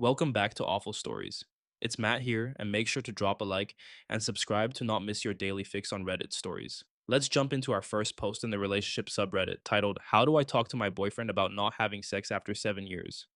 Welcome back to Awful Stories. It's Matt here, and make sure to drop a like and subscribe to not miss your daily fix on Reddit stories. Let's jump into our first post in the relationship subreddit titled, How Do I Talk to My Boyfriend About Not Having Sex After 7 Years?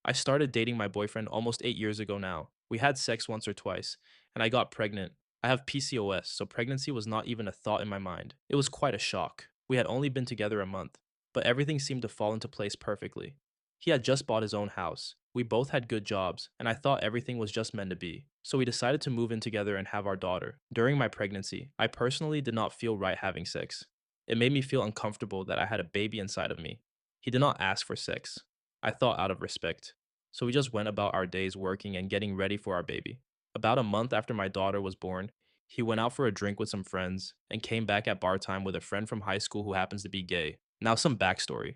I started dating my boyfriend almost 8 years ago now. We had sex once or twice, and I got pregnant. I have PCOS, so pregnancy was not even a thought in my mind. It was quite a shock. We had only been together a month, but everything seemed to fall into place perfectly. He had just bought his own house. We both had good jobs, and I thought everything was just meant to be. So we decided to move in together and have our daughter. During my pregnancy, I personally did not feel right having sex. It made me feel uncomfortable that I had a baby inside of me. He did not ask for sex. I thought out of respect. So we just went about our days working and getting ready for our baby. About a month after my daughter was born, he went out for a drink with some friends and came back at bar time with a friend from high school who happens to be gay. Now, some backstory.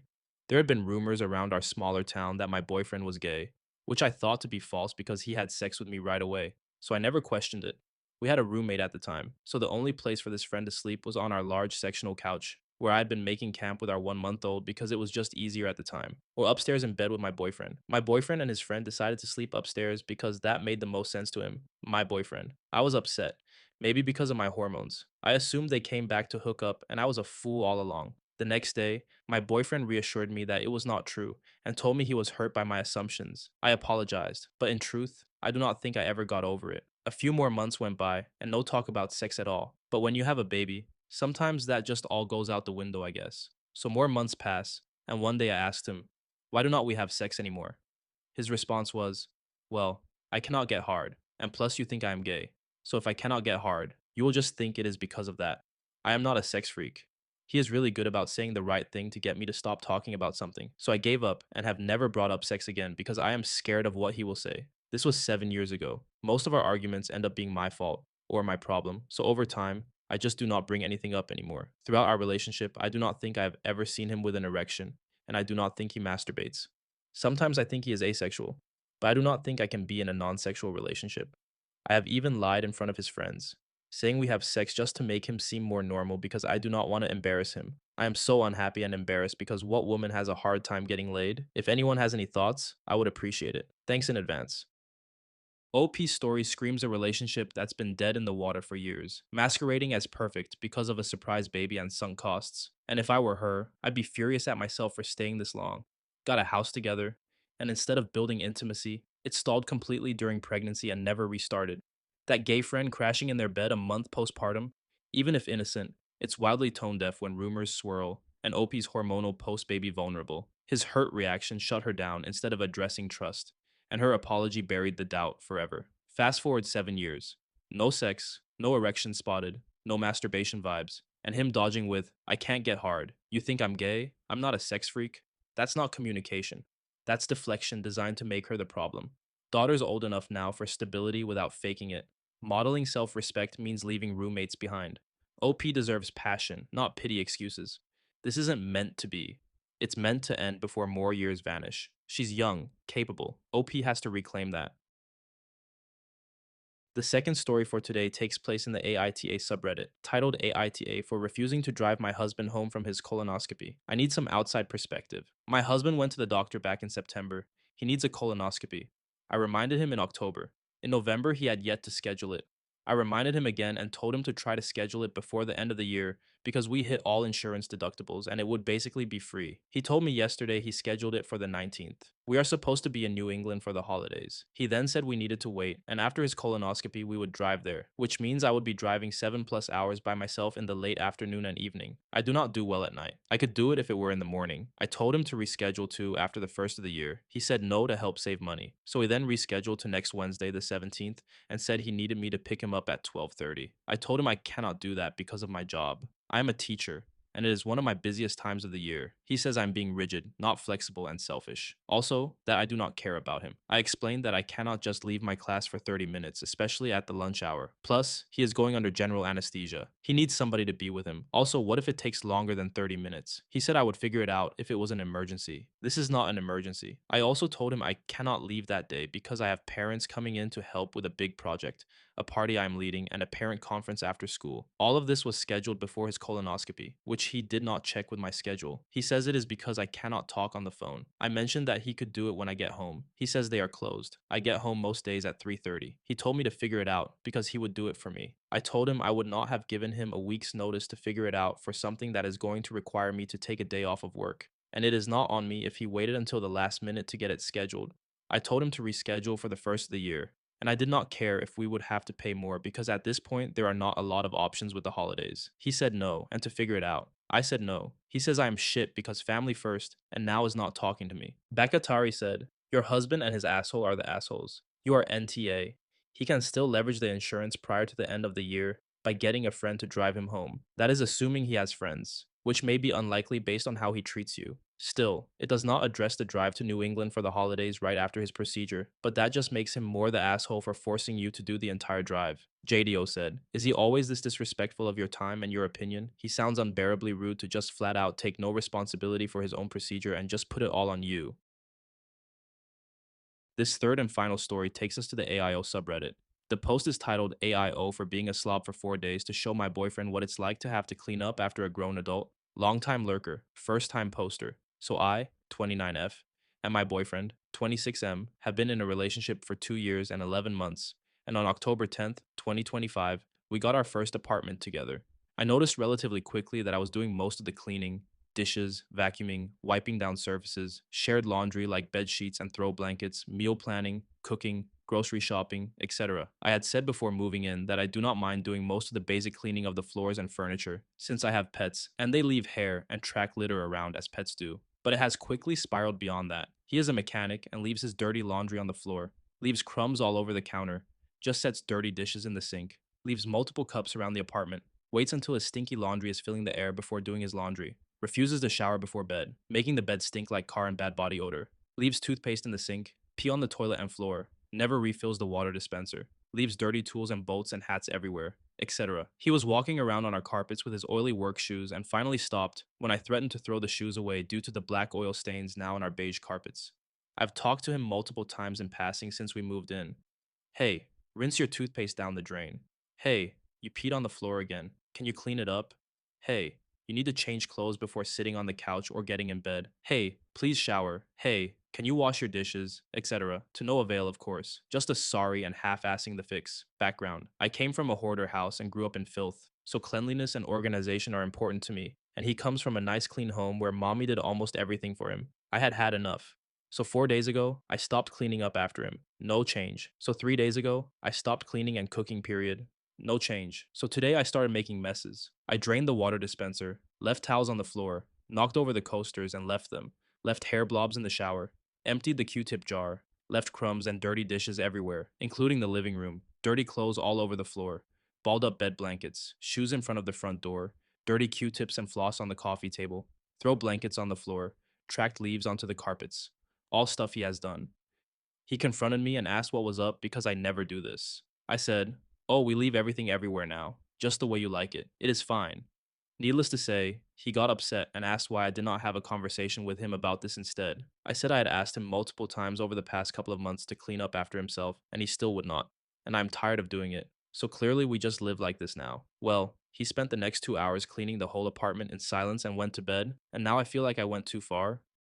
There had been rumors around our smaller town that my boyfriend was gay, which I thought to be false because he had sex with me right away, so I never questioned it. We had a roommate at the time, so the only place for this friend to sleep was on our large sectional couch, where I had been making camp with our 1 month old because it was just easier at the time, or upstairs in bed with my boyfriend. My boyfriend and his friend decided to sleep upstairs because that made the most sense to him, my boyfriend. I was upset, maybe because of my hormones. I assumed they came back to hook up, and I was a fool all along. The next day, my boyfriend reassured me that it was not true and told me he was hurt by my assumptions. I apologized, but in truth, I do not think I ever got over it. A few more months went by, and no talk about sex at all. But when you have a baby, sometimes that just all goes out the window, I guess. So more months pass, and one day I asked him, Why do not we have sex anymore? His response was, Well, I cannot get hard, and plus you think I am gay. So if I cannot get hard, you will just think it is because of that. I am not a sex freak. He is really good about saying the right thing to get me to stop talking about something. So I gave up and have never brought up sex again because I am scared of what he will say. This was 7 years ago. Most of our arguments end up being my fault or my problem. So over time, I just do not bring anything up anymore. Throughout our relationship, I do not think I have ever seen him with an erection, and I do not think he masturbates. Sometimes I think he is asexual, but I do not think I can be in a non sexual relationship. I have even lied in front of his friends, saying we have sex just to make him seem more normal because I do not want to embarrass him. I am so unhappy and embarrassed because what woman has a hard time getting laid? If anyone has any thoughts, I would appreciate it. Thanks in advance. OP's story screams a relationship that's been dead in the water for years, masquerading as perfect because of a surprise baby and sunk costs. And if I were her, I'd be furious at myself for staying this long. Got a house together, and instead of building intimacy, it stalled completely during pregnancy and never restarted. That gay friend crashing in their bed a month postpartum, even if innocent, it's wildly tone deaf when rumors swirl, and OP's hormonal post baby vulnerable. His hurt reaction shut her down instead of addressing trust, and her apology buried the doubt forever. Fast forward 7 years. No sex, no erection spotted, no masturbation vibes, and him dodging with, I can't get hard. You think I'm gay? I'm not a sex freak. That's not communication. That's deflection designed to make her the problem. Daughter's old enough now for stability without faking it. Modeling self respect means leaving roommates behind. OP deserves passion, not pity excuses. This isn't meant to be. It's meant to end before more years vanish. She's young, capable. OP has to reclaim that. The second story for today takes place in the AITA subreddit, titled AITA for refusing to drive my husband home from his colonoscopy. I need some outside perspective. My husband went to the doctor back in September. He needs a colonoscopy. I reminded him in October. In November, he had yet to schedule it. I reminded him again and told him to try to schedule it before the end of the year because we hit all insurance deductibles and it would basically be free. He told me yesterday he scheduled it for the 19th. We are supposed to be in New England for the holidays. He then said we needed to wait, and after his colonoscopy, we would drive there, which means I would be driving 7+ hours by myself in the late afternoon and evening. I do not do well at night. I could do it if it were in the morning. I told him to reschedule to after the first of the year. He said no to help save money. So he then rescheduled to next Wednesday, the 17th, and said he needed me to pick him up at 12:30. I told him I cannot do that because of my job. I am a teacher, and it is one of my busiest times of the year. He says I'm being rigid, not flexible, and selfish. Also, that I do not care about him. I explained that I cannot just leave my class for 30 minutes, especially at the lunch hour. Plus, he is going under general anesthesia. He needs somebody to be with him. Also, what if it takes longer than 30 minutes? He said I would figure it out if it was an emergency. This is not an emergency. I also told him I cannot leave that day because I have parents coming in to help with a big project, a party I am leading, and a parent conference after school. All of this was scheduled before his colonoscopy, which he did not check with my schedule. He says it is because I cannot talk on the phone. I mentioned that he could do it when I get home. He says they are closed. I get home most days at 3:30. He told me to figure it out because he would do it for me. I told him I would not have given him a week's notice to figure it out for something that is going to require me to take a day off of work. And it is not on me if he waited until the last minute to get it scheduled. I told him to reschedule for the first of the year, and I did not care if we would have to pay more because at this point there are not a lot of options with the holidays. He said no, and to figure it out. I said no. He says I am shit because family first, and now is not talking to me. Bakatari said, your husband and his asshole are the assholes. You are NTA. He can still leverage the insurance prior to the end of the year by getting a friend to drive him home. That is assuming he has friends, which may be unlikely based on how he treats you. Still, it does not address the drive to New England for the holidays right after his procedure, but that just makes him more the asshole for forcing you to do the entire drive. JDO said, is he always this disrespectful of your time and your opinion? He sounds unbearably rude to just flat out take no responsibility for his own procedure and just put it all on you. This third and final story takes us to the AIO subreddit. The post is titled AIO for being a slob for 4 days to show my boyfriend what it's like to have to clean up after a grown adult. Longtime lurker, first time poster. So I, 29F, and my boyfriend, 26M, have been in a relationship for 2 years and 11 months. And on October 10th, 2025, we got our first apartment together. I noticed relatively quickly that I was doing most of the cleaning, dishes, vacuuming, wiping down surfaces, shared laundry like bed sheets and throw blankets, meal planning, cooking, grocery shopping, etc. I had said before moving in that I do not mind doing most of the basic cleaning of the floors and furniture, since I have pets, and they leave hair and track litter around as pets do. But it has quickly spiraled beyond that. He is a mechanic and leaves his dirty laundry on the floor, leaves crumbs all over the counter, just sets dirty dishes in the sink, leaves multiple cups around the apartment, waits until his stinky laundry is filling the air before doing his laundry, refuses to shower before bed, making the bed stink like car and bad body odor, leaves toothpaste in the sink, pee on the toilet and floor, never refills the water dispenser, leaves dirty tools and bolts and hats everywhere, etc. He was walking around on our carpets with his oily work shoes and finally stopped when I threatened to throw the shoes away due to the black oil stains now on our beige carpets. I've talked to him multiple times in passing since we moved in. Hey, rinse your toothpaste down the drain. Hey, you peed on the floor again. Can you clean it up? Hey, you need to change clothes before sitting on the couch or getting in bed. Hey, please shower. Hey, can you wash your dishes? Etc. To no avail, of course. Just a sorry and half-assing the fix. Background. I came from a hoarder house and grew up in filth, so cleanliness and organization are important to me. And he comes from a nice clean home where mommy did almost everything for him. I had had enough. So 4 days ago, I stopped cleaning up after him. No change. So 3 days ago, I stopped cleaning and cooking, period. No change. So today I started making messes. I drained the water dispenser, left towels on the floor, knocked over the coasters and left them, left hair blobs in the shower, emptied the Q-tip jar, left crumbs and dirty dishes everywhere, including the living room, dirty clothes all over the floor, balled up bed blankets, shoes in front of the front door, dirty Q-tips and floss on the coffee table, throw blankets on the floor, tracked leaves onto the carpets. All stuff he has done. He confronted me and asked what was up because I never do this. I said, oh, we leave everything everywhere now, just the way you like it. It is fine. Needless to say, he got upset and asked why I did not have a conversation with him about this instead. I said I had asked him multiple times over the past couple of months to clean up after himself, and he still would not. And I'm tired of doing it. So clearly we just live like this now. Well, he spent the next 2 hours cleaning the whole apartment in silence and went to bed, and now I feel like I went too far.